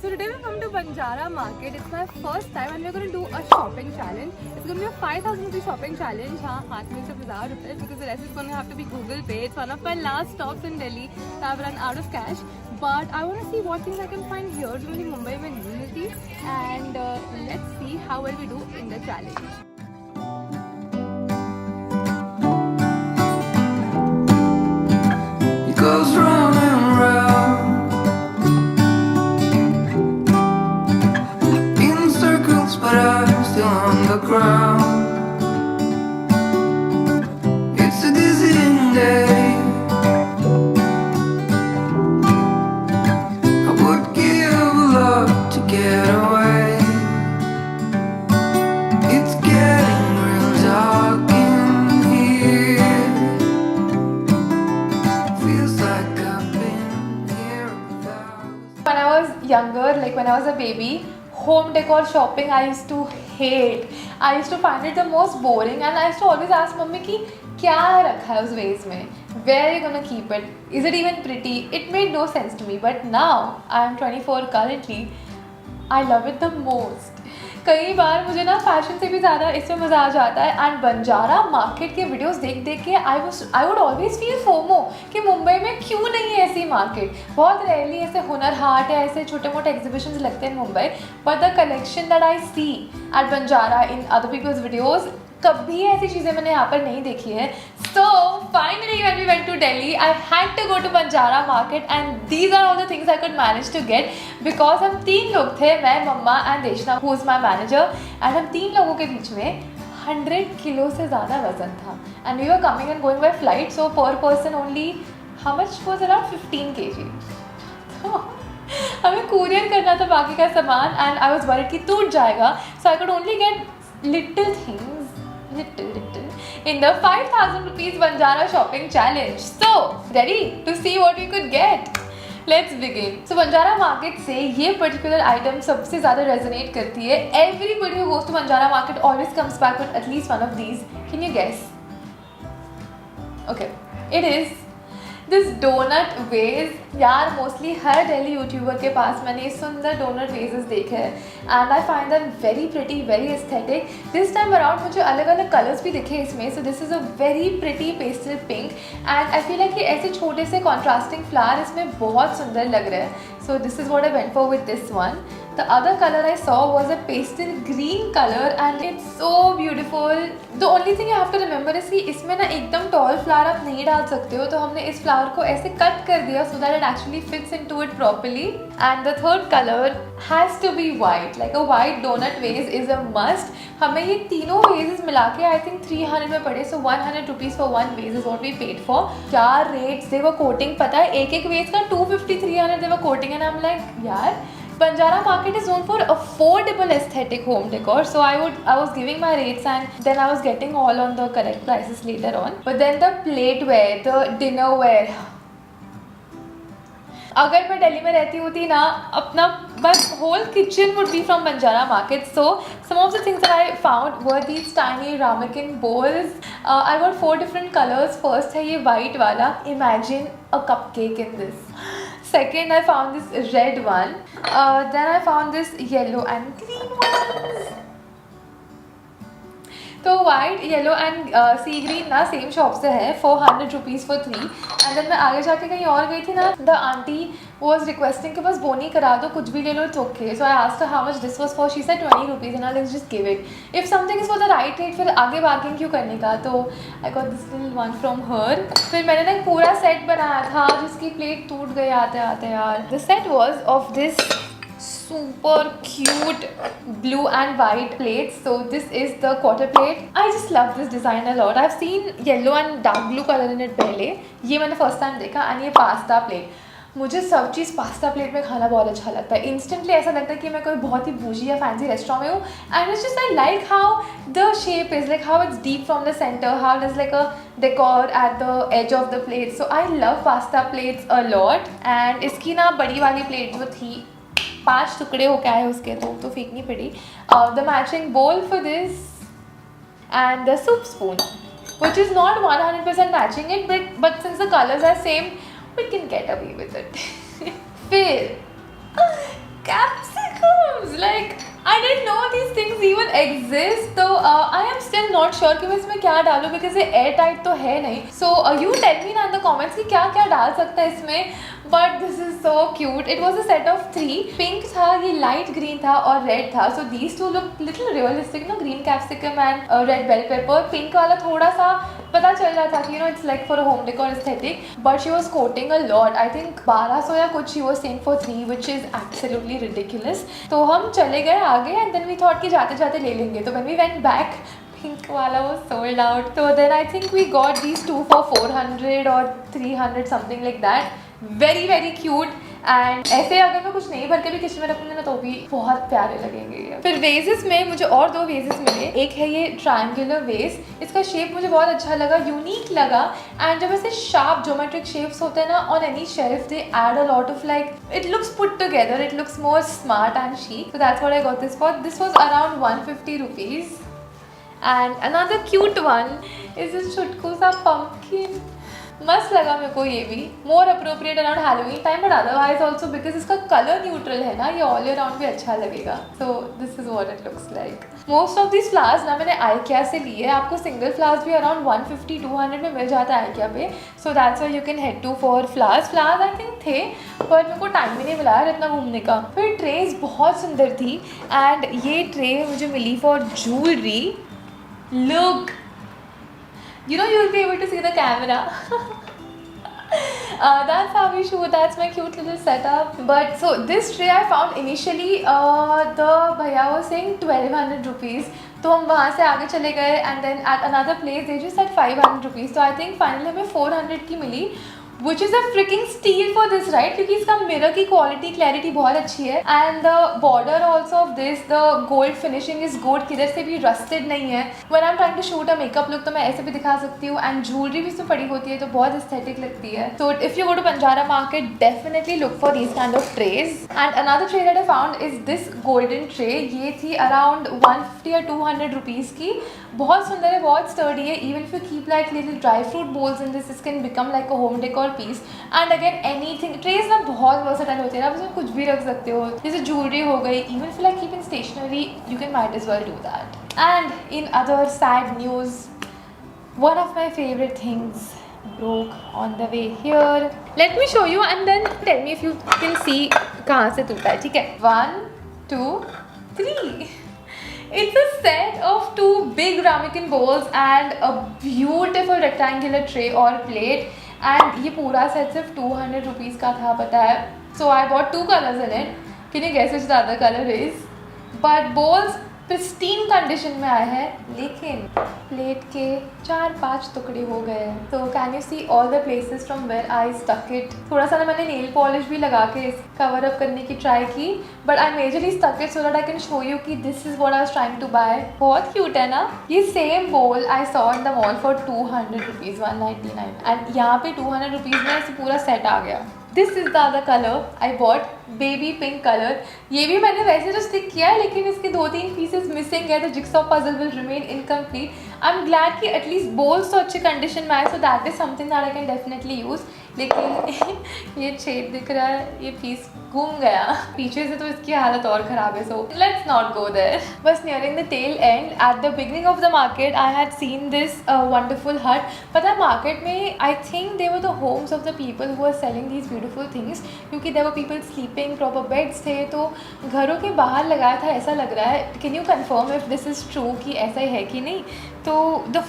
So today we come to Banjara Market. It's my first time and we're going to do a shopping challenge. It's going to be a 5,000 rupee shopping challenge. हाँ, हाथ में से 1000 रुपए because the rest is going to have to be Google Pay. It's one of my last stops in Delhi. So I've run out of cash. But I want to see what things I can find here. जो मेरी मुंबई में नहीं मिलती. And let's see how well we do in the challenge. It goes round and round in circles, but I'm still on the ground. It's a dizzying day. I would give a lot to get away. It's getting real dark in here. Feels like I've been here without. When I was younger, like when I was a baby, home decor shopping I used to hate. I used to find it the most boring and I used to always ask mummy कि क्या रखा है उस veg में, where are you gonna keep it, is it even pretty? It made no sense to me, but now I am 24 currently, I love it the most. कई बार मुझे ना fashion से भी ज़्यादा इसमें मज़ा आ जाता है. एंड बंजारा मार्केट के वीडियोस देख देख के I would always feel FOMO कि मुंबई में क्यों नहीं है ऐसी मार्केट. बहुत रेयरली ऐसे हुनर हाट है, ऐसे छोटे मोटे एग्जीबिशंस लगते हैं Mumbai, but the collection that I see at Banjara in other people's videos, कभी ऐसी चीज़ें मैंने यहाँ पर नहीं देखी है. So finally when we went to Delhi I had to go to Banjara market and these are all the things I could manage to get because हम 3 लोग थे, मैं, मम्मा and Deshna who is my manager. And हम 3 लोगों के बीच में 100 किलो से ज़्यादा वजन था. And we were coming and going by flight, so per person only how much was around 15 kg. तो हमें कुरियर करना था बाकी का सामान एंड आई वॉज वरीड कि टूट जाएगा. So I could only get little things in the 5,000 rupees Banjara shopping challenge. So ready to see what we could get? Let's begin. So Banjara market से ये particular item सबसे ज़्यादा resonate करती है. Everybody who goes to Banjara market always comes back with at least one of these. Can you guess? Okay, it is this donut vase. यार mostly हर Delhi YouTuber के पास मैंने ये सुंदर डोनट वेजेस देखे हैं and I find them very pretty, very aesthetic. This time around मुझे अलग अलग कलर्स भी दिखे इसमें. So this is a very pretty pastel pink and I feel like कि ऐसे छोटे से कॉन्ट्रास्टिंग फ्लावर इसमें बहुत सुंदर लग रहे हैं. सो this is what I went for with this one. The other color I saw was a pastel green color and it's so beautiful. The only thing you have to remember is कि इसमें ना एकदम tall flower आप नहीं डाल सकते हो, तो हमने इस flower को ऐसे cut कर दिया so that it actually fits into it properly. And the third color has to be white. Like a white donut vase is a must. हमें ये तीनों vases मिला के I think 300 में पड़े, so 100 rupees for one vase is what we paid for. क्या rates they were quoting पता है, एक vase का 250-300 they were quoting and I'm like यार Banjara market is known for affordable aesthetic home decor, so I was giving my rates and then I was getting all on the correct prices later on. But then the plateware, the dinnerware, अगर मैं दिल्ली में रहती होती ना, अपना my whole kitchen would be from Banjara market. So some of the things that I found were these tiny ramekin bowls. I got 4 different colors. First है ये white वाला, imagine a cupcake in this. Second, I found this red one. Then I found this yellow and green ones. तो white, yellow and sea green ना same shop से है, 400 rupees for 3. And then मैं आगे जाके कहीं और गई थी ना, द आंटी वॉज रिक्वेस्टिंग कि बस बोनी करा दो, कुछ भी ले लो, it's okay. So I asked how much this was for, she said 20 rupees and I let's just give it. If something is for the right rate फिर आगे बार्गेन क्यों करने का. तो I got this little one from her. फिर मैंने ना एक पूरा सेट बनाया था जिसकी प्लेट टूट गई आते आते यार. The set was of this super cute blue and white plates. So this is the quarter plate. I just love this design a lot. I've seen yellow and dark blue color in it पहले, ये मैंने first time देखा. And ये pasta plate, मुझे सब चीज़ pasta plate में खाना बहुत अच्छा लगता है. इंस्टेंटली ऐसा लगता है कि मैं कोई बहुत ही बूझी या फैंसी रेस्टोरेंट में हूँ. And it's just I like how the shape is, like how it's deep from the centre, how it is like a decor at the edge of the plate. So I love pasta plates a lot. And इसकी ना बड़ी वाली plate जो थी 5 टुकड़े हो क्या है उसके, तो फेंकनी पड़ी. द मैचिंग बोल for this and the soup spoon which is not 100% matching it, but since the colors are same we can get away with it. फिर कैप things even exist. तो I am still not sure कि मैं इसमें क्या डालूँ, because ये air tight तो है नहीं. So you tell me in the comments कि क्या क्या डाल सकता है इसमें. But this is so cute. It was a set of 3. Pink था, ये light green था और red था. So these two look little realistic, no? Green capsicum and red bell pepper. Pink वाला थोड़ा सा पता चल रहा था कि it's like for a home decor aesthetic. But she was quoting a lot. I think 1200 या कुछ she was saying for 3, which is absolutely ridiculous. तो हम चले गए आगे and then we thought कि जाते जाते ले लेंगे. तो when we went back, pink wala was sold out. So then I think we got these two for 400 or 300, something like that. Very very cute. And ऐसे अगर मैं कुछ नहीं भर के भी किचन में रखूँगी ना तो भी बहुत प्यारे लगेंगे. फिर वेजेस में मुझे और 2 वेजेस मिले. एक है ये ट्रायंगुलर वेज. इसका शेप मुझे बहुत अच्छा लगा, यूनिक लगा. एंड जब ऐसे शार्प ज्योमेट्रिक शेप्स होते हैं ना on any shelf, they add a lot of like, it looks put together, it looks more smart and chic. So that's what I got this for. This was around 150 rupees. And another cute one is this छुटकू सा pumpkin. मस्त लगा मेरे को ये भी. More appropriate around Halloween time, but otherwise also because इसका colour neutral है ना, ये ऑल ईयर राउंड भी अच्छा लगेगा. So this is what it looks like. Most of this flowers ना मैंने आइकिया से लिए. आपको सिंगल फ्लावर्स भी अराउंड 150-200 में मिल जाता है आइकिया पे. So that's why you can head to for flowers. Flowers I think थे पर मेरे को टाइम ही नहीं मिला यार इतना घूमने का. फिर ट्रेज बहुत सुंदर थी. एंड ये ट्रे मुझे मिली for jewellery. Look, you know you'll be able to see the camera. That's how we shoot. That's my cute little setup. But so this tray I found initially, the bhaiya was saying 1200 rupees. तो हम वहाँ से आगे चले गए and then at another place they just said 500 rupees. तो I think finally हमें 400 की मिली, which is a freaking steal for this, right? क्योंकि इसका मिरर की क्वालिटी क्लैरिटी बहुत अच्छी है. And the border also of this, the gold finishing is good. किधर से भी रस्टेड नहीं है. When I am trying to shoot a makeup look तो मैं ऐसे भी दिखा सकती हूँ. एंड ज्वेलरी भी इसमें पड़ी होती है तो बहुत एस्थेटिक लगती है. So if you go to Banjara market definitely look for these kind of trays. And another tray that I found is this golden tray. ये थी अराउंड 150 या 200 रुपीज़ की. बहुत सुंदर है, बहुत स्टर्डी है. Even if you keep like little dry fruit bowls in this can become like a home decor piece. And again anything, trays ना बहुत वर्सेटाइल होती है. आप उसमें कुछ भी रख सकते हो, जैसे ज्वेलरी हो गई. Even if like keep in stationery you can might as well do that. And in other sad news, one of my favourite things broke on the way here. Let me show you and then tell me if you can see कहाँ से टूटा है. ठीक है, 1 2 3. It's a set of 2 big ramekin bowls and a beautiful rectangular tray or plate. And ये पूरा set सिर्फ 200 rupees का था, पता है. So I bought 2 colors in it. Can you guess which the other color is? But bowls pristine condition में आए हैं, लेकिन प्लेट के 4-5 टुकड़े हो गए. तो can you see all the places from where I stuck it. थोड़ा सा ना मैंने नेल पॉलिश भी लगा के कवर अप करने की ट्राई की, but I majorly stuck it so that I can show you कि this is what I was trying to buy. बहुत क्यूट है ना. ये same bowl I saw in the mall for 200 rupees, 199. And यहाँ पे 200 rupees में इसे पूरा सेट आ गया. This is the other colour I bought, baby pink colour. ये भी मैंने वैसे तो स्टिक किया है लेकिन इसके 2-3 पीसेस मिसिंग है. The jigsaw puzzle will remain incomplete. I am glad कि एटलीस्ट बोल्स तो अच्छे कंडीशन में आए. So that is something that I can definitely use. लेकिन ये छेद दिख रहा है, ये पीस घूम गया पीछे से तो इसकी हालत और ख़राब है. So let's not go there. बस nearing the tail end at the beginning of the market I had seen this wonderful hut. पता है मार्केट में I think they were the homes of the people who are selling these beautiful things, क्योंकि there were people sleeping, proper beds थे. तो घरों के बाहर लगाया था ऐसा लग रहा है. Can you confirm if this is true कि ऐसा ही है कि नहीं. तो the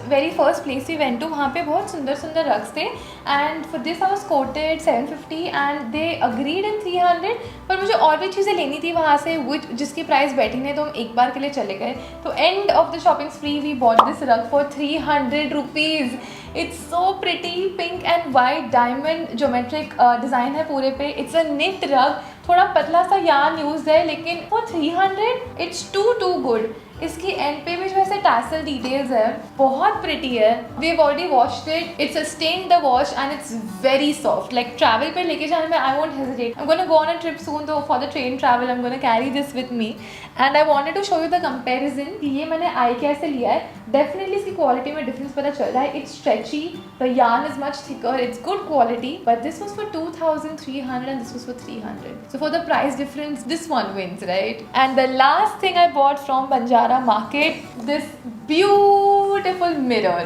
very first place we went to, वहाँ पे बहुत सुंदर सुंदर रग्स थे. And for this I was quoted 750 and they agreed in 300. पर मुझे और भी चीज़ें लेनी थी वहाँ से जिसकी प्राइस बैठी नहीं, तो हम एक बार के लिए चले गए. तो end of the shopping spree we bought this rug for 300 rupees. It's so pretty, pink and white diamond geometric design है पूरे पे. इट्स अ निट रग, थोड़ा पतला सा यार्न यूज है, लेकिन फॉर 300 इट्स टू गुड. इसकी एंड पे भी जो ऐसे टैसल डिटेल्स है, बहुत प्रिटी है. We have already washed it, it's sustained the wash and it's very soft. Like travel पे लेके जाने में I won't hesitate. I am gonna go on a trip soon, तो for the train travel I am gonna carry this with me. And I wanted to show you the comparison. ये मैंने IKEA से लिया है. Definitely इसकी quality में difference पता चल रहा है. It's stretchy, the yarn is much thicker, it's good quality, but this was for 2,300 and this was for 300. So for the price difference, this one wins, right? And the last thing I bought from Banjara Market, this beautiful mirror.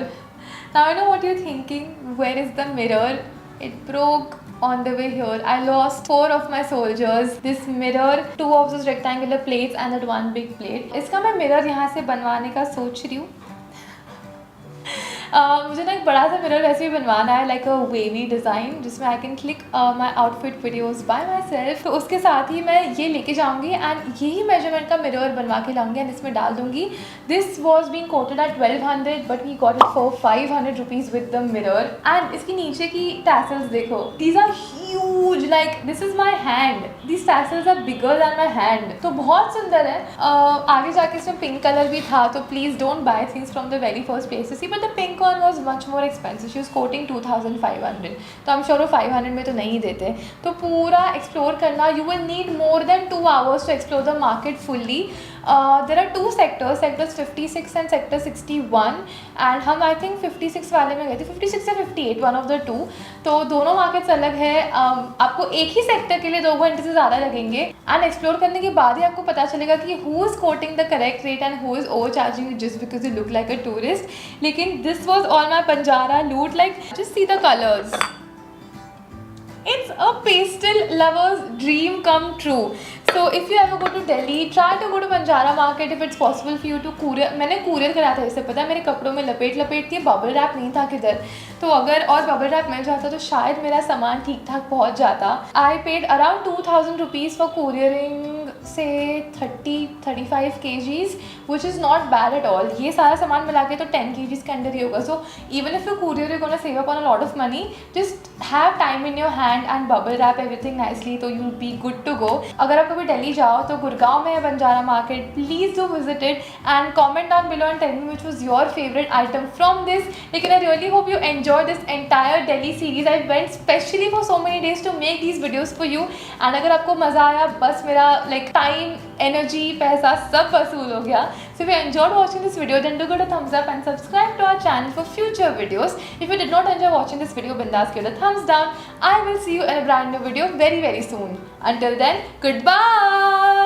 Now I know what you're thinking, where is the mirror? It broke on the way here. I lost 4 of my soldiers, this mirror, 2 of those rectangular plates and that one big plate. इसका मैं mirror यहाँ से बनवाने का सोच रही हूँ. मुझे ना एक बड़ा सा मिरर वैसे भी बनवाना है, लाइक अ वेवी डिज़ाइन, जिसमें I can click my outfit videos bye my self. तो उसके साथ ही मैं ये लेके जाऊँगी एंड यही मेजरमेंट का मिरर बनवा के लाऊंगी एंड इसमें डाल दूँगी. This was been quoted at 1200 but we got it for 500 rupees with the mirror. And इसकी नीचे की टैसल्स देखो, these are huge, like this is my hand. These tassels are bigger than my hand. तो बहुत सुंदर है. आगे जाके इसमें पिंक कलर भी था, तो please don't buy things from the very first place. See but the pink one was much more expensive. She was quoting 2,500. तो I'm sure वो 500 में तो नहीं देते. तो पूरा एक्सप्लोर करना, you will need more than 2 hours to explore the market fully. There are 2 sectors, sectors 56 and sector 61, and हम I think 56 वाले में गए थे, 56 या 58, one of the two. तो दोनों मार्केट्स अलग है. आपको एक ही सेक्टर के लिए 2 घंटे से ज़्यादा लगेंगे एंड एक्सप्लोर करने के बाद ही आपको पता चलेगा कि who is quoting the correct rate and who is over charging just because you look like a tourist. लेकिन this was all my Banjara loot. Like, just see the colors. It's a pastel lover's dream come true. So if you ever go to Delhi, try to go to Banjara Market if it's possible for you to courier. मैंने courier कराया था, इससे पता है मेरे कपड़ों में लपेट थी, बबल रैप नहीं था किधर. तो अगर और बबल रैप मिल जाता तो शायद मेरा सामान ठीक ठाक पहुंच जाता. I paid around 2,000 rupees for couriering say 30-35 kgs, which is not bad at all. ये सारा सामान मिला के तो 10 kgs के अंदर ही होगा. So even if you courier, you're gonna save up on a lot of money. Just have time in your hand and bubble wrap everything nicely, तो you'll be good to go. अगर आप कभी दिल्ली जाओ तो गुड़गांव में है Banjara Market. Please do visit it and comment down below and tell me which was your favorite item from this. लेकिन I really hope you enjoyed this entire Delhi series. I went specially for so many days to make these videos for you. And अगर आपको मज़ा आया, बस मेरा like time, energy, पैसा सब वसूल हो गया. So if you enjoyed watching this video, then do give it a thumbs up and subscribe to our channel for future videos. If you did not enjoy watching this video, bindas give it a thumbs down. I will see you in a brand new video very soon. Until then, goodbye.